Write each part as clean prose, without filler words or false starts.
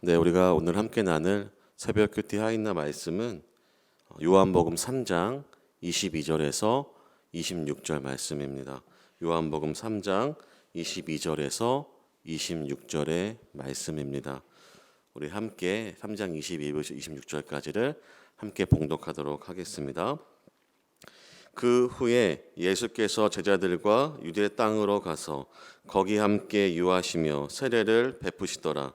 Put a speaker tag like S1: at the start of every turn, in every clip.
S1: 네, 우리가 오늘 함께 나눌 새벽 큐티 하이나 말씀은 요한복음 3장 22절에서 26절 말씀입니다. 요한복음 3장 22절에서 26절의 말씀입니다. 우리 함께 3장 22절에서 26절까지를 함께 봉독하도록 하겠습니다. 그 후에 예수께서 제자들과 유대 땅으로 가서 거기 함께 유하시며 세례를 베푸시더라.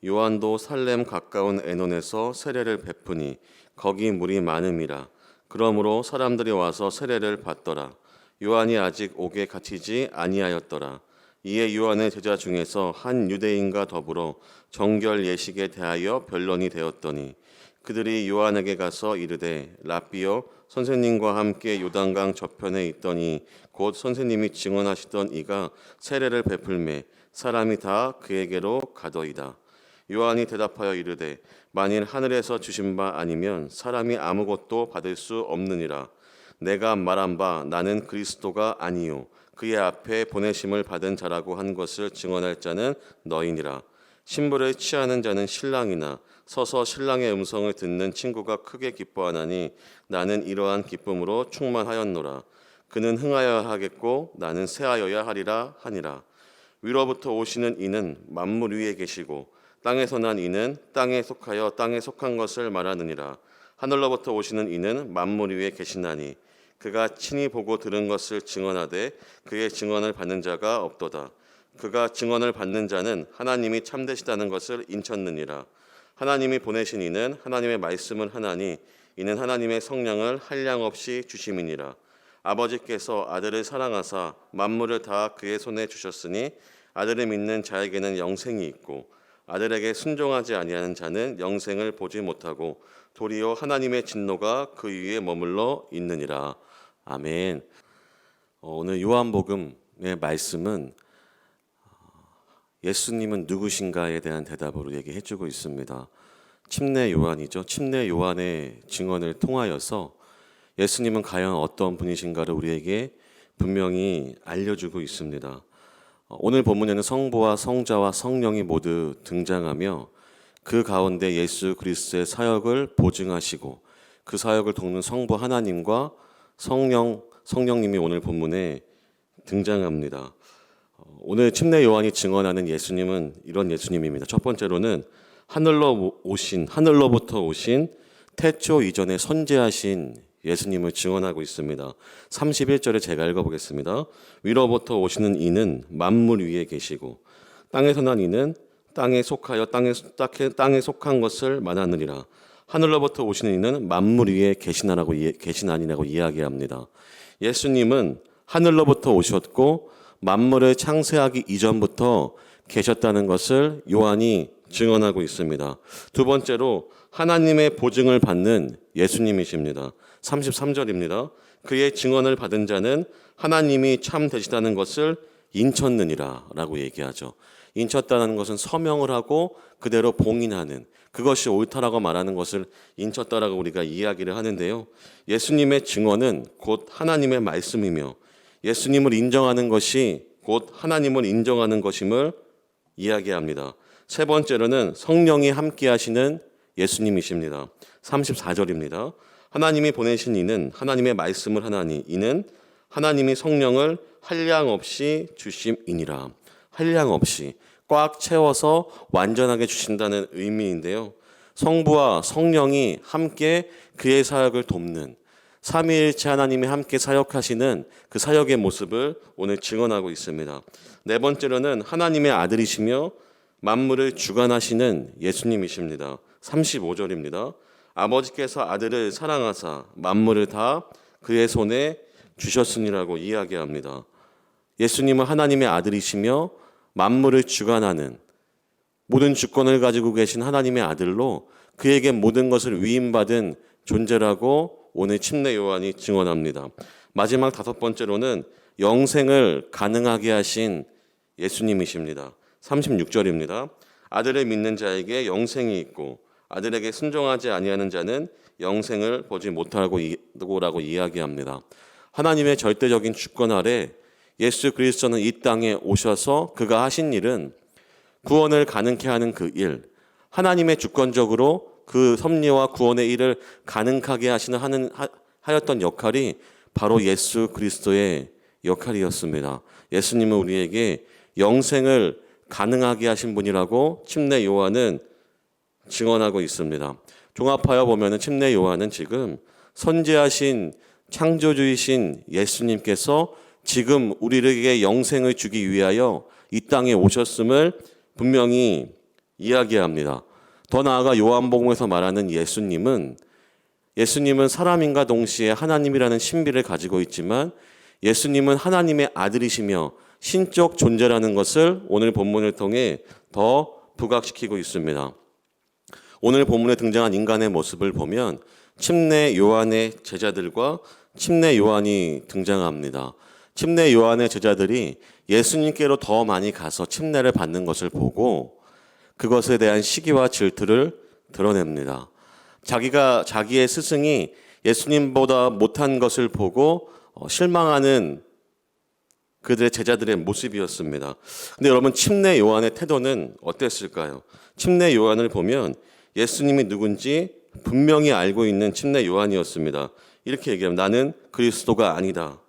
S1: 요한도 살렘 가까운 에논에서 세례를 베푸니 거기 물이 많음이라. 그러므로 사람들이 와서 세례를 받더라. 요한이 아직 옥에 갇히지 아니하였더라. 이에 요한의 제자 중에서 한 유대인과 더불어 정결 예식에 대하여 변론이 되었더니 그들이 요한에게 가서 이르되 랍비여 선생님과 함께 요단강 저편에 있더니 곧 선생님이 증언하시던 이가 세례를 베풀매 사람이 다 그에게로 가더이다. 요한이 대답하여 이르되 만일 하늘에서 주신 바 아니면 사람이 아무것도 받을 수 없느니라. 내가 말한 바 나는 그리스도가 아니요 그의 앞에 보내심을 받은 자라고 한 것을 증언할 자는 너희니라. 신부를 취하는 자는 신랑이나 서서 신랑의 음성을 듣는 친구가 크게 기뻐하나니 나는 이러한 기쁨으로 충만하였노라. 그는 흥하여야 하겠고 나는 쇠하여야 하리라 하니라. 위로부터 오시는 이는 만물 위에 계시고 땅에서 난 이는 땅에 속하여 땅에 속한 것을 말하느니라. 하늘로부터 오시는 이는 만물 위에 계시나니 그가 친히 보고 들은 것을 증언하되 그의 증언을 받는 자가 없도다. 그가 증언을 받는 자는 하나님이 참되시다는 것을 인쳤느니라. 하나님이 보내신 이는 하나님의 말씀을 하나니 이는 하나님의 성령을 한량없이 주심이니라. 아버지께서 아들을 사랑하사 만물을 다 그의 손에 주셨으니 아들을 믿는 자에게는 영생이 있고 아들에게 순종하지 아니하는 자는 영생을 보지 못하고 도리어 하나님의 진노가 그 위에 머물러 있느니라. 아멘. 오늘 요한복음의 말씀은 예수님은 누구신가에 대한 대답으로 얘기해주고 있습니다. 침례 요한이죠. 침례 요한의 증언을 통하여서 예수님은 과연 어떤 분이신가를 우리에게 분명히 알려주고 있습니다. 오늘 본문에는 성부와 성자와 성령이 모두 등장하며 그 가운데 예수 그리스도의 사역을 보증하시고 그 사역을 돕는 성부 하나님과 성령님이 오늘 본문에 등장합니다. 오늘 침례 요한이 증언하는 예수님은 이런 예수님입니다. 첫 번째로는 하늘로부터 오신 태초 이전에 선지하신 예수님을 증언하고 있습니다. 31절에 제가 읽어보겠습니다. 위로부터 오시는 이는 만물 위에 계시고 땅에서 난 이는 땅에 속하여 땅에 속한 것을 말하느니라. 하늘로부터 오시는 이는 만물 위에 계시나니라고 이야기합니다. 예수님은 하늘로부터 오셨고 만물을 창세하기 이전부터 계셨다는 것을 요한이 증언하고 있습니다. 두 번째로 하나님의 보증을 받는 예수님이십니다. 33절입니다. 그의 증언을 받은 자는 하나님이 참 되시다는 것을 인쳤느니라 라고 얘기하죠. 인쳤다는 것은 서명을 하고 그대로 봉인하는, 그것이 옳다라고 말하는 것을 인쳤다라고 우리가 이야기를 하는데요. 예수님의 증언은 곧 하나님의 말씀이며 예수님을 인정하는 것이 곧 하나님을 인정하는 것임을 이야기합니다. 세 번째로는 성령이 함께 하시는 예수님이십니다. 34절입니다. 하나님이 보내신 이는 하나님의 말씀을 하나니 이는 하나님이 성령을 한량없이 주심이니라. 한량없이 꽉 채워서 완전하게 주신다는 의미인데요. 성부와 성령이 함께 그의 사역을 돕는 삼위일체 하나님이 함께 사역하시는 그 사역의 모습을 오늘 증언하고 있습니다. 네 번째로는 하나님의 아들이시며 만물을 주관하시는 예수님이십니다. 35절입니다. 아버지께서 아들을 사랑하사 만물을 다 그의 손에 주셨으니라고 이야기합니다. 예수님은 하나님의 아들이시며 만물을 주관하는 모든 주권을 가지고 계신 하나님의 아들로 그에게 모든 것을 위임받은 존재라고 오늘 침례 요한이 증언합니다. 마지막 다섯 번째로는 영생을 가능하게 하신 예수님이십니다. 36절입니다. 아들을 믿는 자에게 영생이 있고 아들에게 순종하지 아니하는 자는 영생을 보지 못하고라고 이야기합니다. 하나님의 절대적인 주권 아래 예수 그리스도는 이 땅에 오셔서 그가 하신 일은 구원을 가능케 하는 그 일, 하나님의 주권적으로 그 섭리와 구원의 일을 가능하게 하였던 역할이 바로 예수 그리스도의 역할이었습니다. 예수님은 우리에게 영생을 가능하게 하신 분이라고 침례 요한은 증언하고 있습니다. 종합하여 보면 침례 요한은 지금 선지하신 창조주이신 예수님께서 지금 우리에게 영생을 주기 위하여 이 땅에 오셨음을 분명히 이야기합니다. 더 나아가 요한복음에서 말하는 예수님은 사람인과 동시에 하나님이라는 신비를 가지고 있지만 예수님은 하나님의 아들이시며 신적 존재라는 것을 오늘 본문을 통해 더 부각시키고 있습니다. 오늘 본문에 등장한 인간의 모습을 보면 침례 요한의 제자들과 침례 요한이 등장합니다. 침례 요한의 제자들이 예수님께로 더 많이 가서 침례를 받는 것을 보고 그것에 대한 시기와 질투를 드러냅니다. 자기의 스승이 예수님보다 못한 것을 보고 실망하는 그들의 제자들의 모습이었습니다. 근데 여러분, 침례 요한의 태도는 어땠을까요? 침례 요한을 보면 예수님이 누군지 분명히 알고 있는 침례 요한이었습니다. 이렇게 얘기하면 나는 그리스도가 아니다.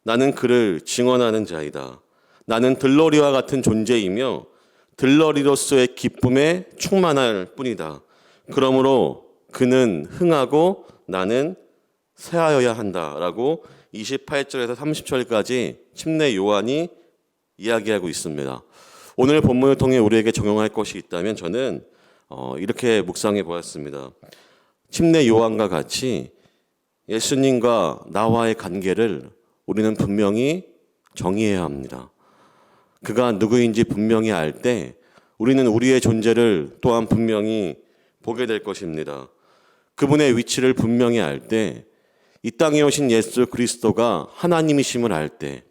S1: 나는 그를 증언하는 자이다. 나는 들러리와 같은 존재이며 들러리로서의 기쁨에 충만할 뿐이다. 그러므로 그는 흥하고 나는 쇠하여야 한다라고 28절에서 30절까지 침례 요한이 이야기하고 있습니다. 오늘 본문을 통해 우리에게 적용할 것이 있다면 저는 이렇게 묵상해 보았습니다. 침례 요한과 같이 예수님과 나와의 관계를 우리는 분명히 정의해야 합니다. 그가 누구인지 분명히 알 때 우리는 우리의 존재를 또한 분명히 보게 될 것입니다. 그분의 위치를 분명히 알 때, 이 땅에 오신 예수 그리스도가 하나님이심을 알 때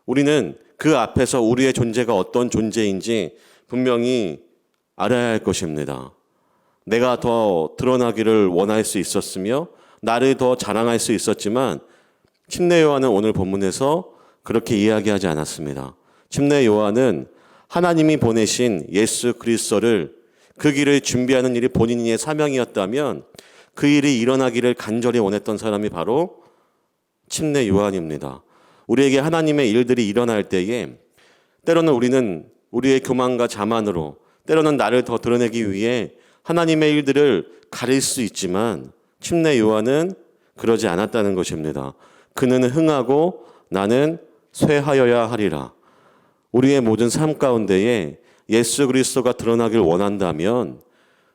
S1: 우리는 그 앞에서 우리의 존재가 어떤 존재인지 분명히 알아야 할 것입니다. 내가 더 드러나기를 원할 수 있었으며 나를 더 자랑할 수 있었지만 침례 요한은 오늘 본문에서 그렇게 이야기하지 않았습니다. 침례 요한은 하나님이 보내신 예수 그리스도를 그 길을 준비하는 일이 본인의 사명이었다면 그 일이 일어나기를 간절히 원했던 사람이 바로 침례 요한입니다. 우리에게 하나님의 일들이 일어날 때에 때로는 우리는 우리의 교만과 자만으로 때로는 나를 더 드러내기 위해 하나님의 일들을 가릴 수 있지만 침례 요한은 그러지 않았다는 것입니다. 그는 흥하고 나는 쇠하여야 하리라. 우리의 모든 삶 가운데에 예수 그리스도가 드러나길 원한다면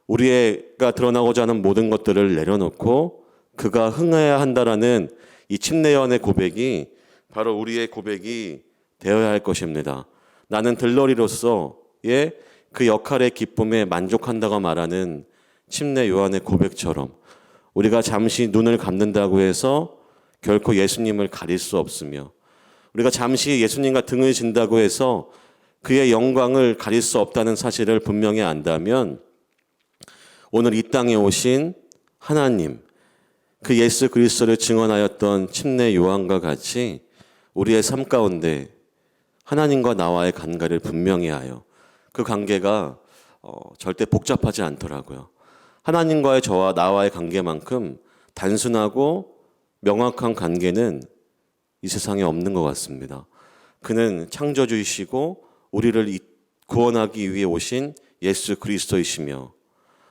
S1: 우리가 드러나고자 하는 모든 것들을 내려놓고 그가 흥해야 한다라는 이 침례 요한의 고백이 바로 우리의 고백이 되어야 할 것입니다. 나는 들러리로서의 그 역할의 기쁨에 만족한다고 말하는 침례 요한의 고백처럼 우리가 잠시 눈을 감는다고 해서 결코 예수님을 가릴 수 없으며 우리가 잠시 예수님과 등을 진다고 해서 그의 영광을 가릴 수 없다는 사실을 분명히 안다면 오늘 이 땅에 오신 하나님, 그 예수 그리스도를 증언하였던 침례 요한과 같이 우리의 삶 가운데 하나님과 나와의 관계를 분명히 하여 그 관계가 절대 복잡하지 않더라고요. 하나님과의 저와 나와의 관계만큼 단순하고 명확한 관계는 이 세상에 없는 것 같습니다. 그는 창조주이시고 우리를 구원하기 위해 오신 예수 그리스도이시며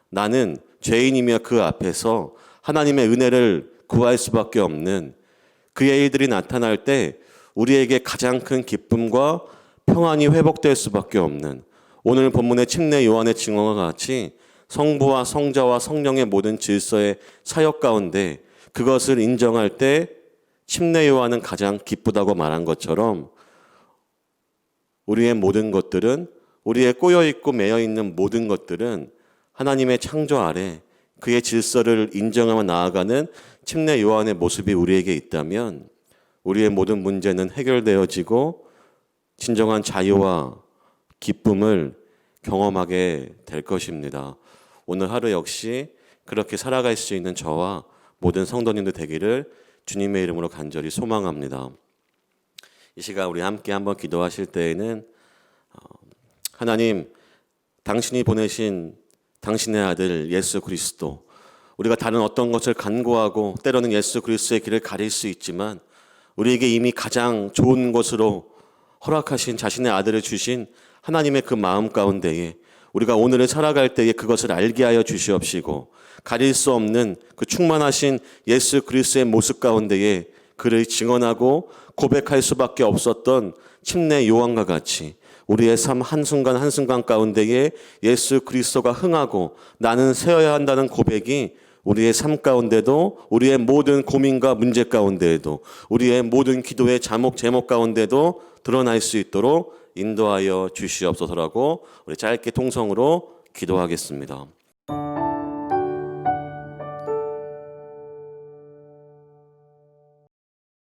S1: 나는 죄인이며 그 앞에서 하나님의 은혜를 구할 수밖에 없는 그의 일들이 나타날 때 우리에게 가장 큰 기쁨과 평안이 회복될 수밖에 없는 오늘 본문의 침례 요한의 증언과 같이 성부와 성자와 성령의 모든 질서의 사역 가운데 그것을 인정할 때 침례 요한은 가장 기쁘다고 말한 것처럼 우리의 모든 것들은 우리의 꼬여있고 매여있는 모든 것들은 하나님의 창조 아래 그의 질서를 인정하며 나아가는 침례 요한의 모습이 우리에게 있다면 우리의 모든 문제는 해결되어지고 진정한 자유와 기쁨을 경험하게 될 것입니다. 오늘 하루 역시 그렇게 살아갈 수 있는 저와 모든 성도님들 되기를 주님의 이름으로 간절히 소망합니다. 이 시간 우리 함께 한번 기도하실 때에는 하나님, 당신이 보내신 당신의 아들 예수 그리스도, 우리가 다른 어떤 것을 간구하고 때로는 예수 그리스도의 길을 가릴 수 있지만 우리에게 이미 가장 좋은 것으로 허락하신 자신의 아들을 주신 하나님의 그 마음 가운데에 우리가 오늘을 살아갈 때에 그것을 알게 하여 주시옵시고, 가릴 수 없는 그 충만하신 예수 그리스도의 모습 가운데에 그를 증언하고 고백할 수밖에 없었던 침례 요한과 같이 우리의 삶 한순간 한순간 가운데에 예수 그리스도가 흥하고 나는 세어야 한다는 고백이 우리의 삶 가운데도, 우리의 모든 고민과 문제 가운데에도, 우리의 모든 기도의 제목 가운데도 드러날 수 있도록 인도하여 주시옵소서라고 우리 짧게 통성으로 기도하겠습니다.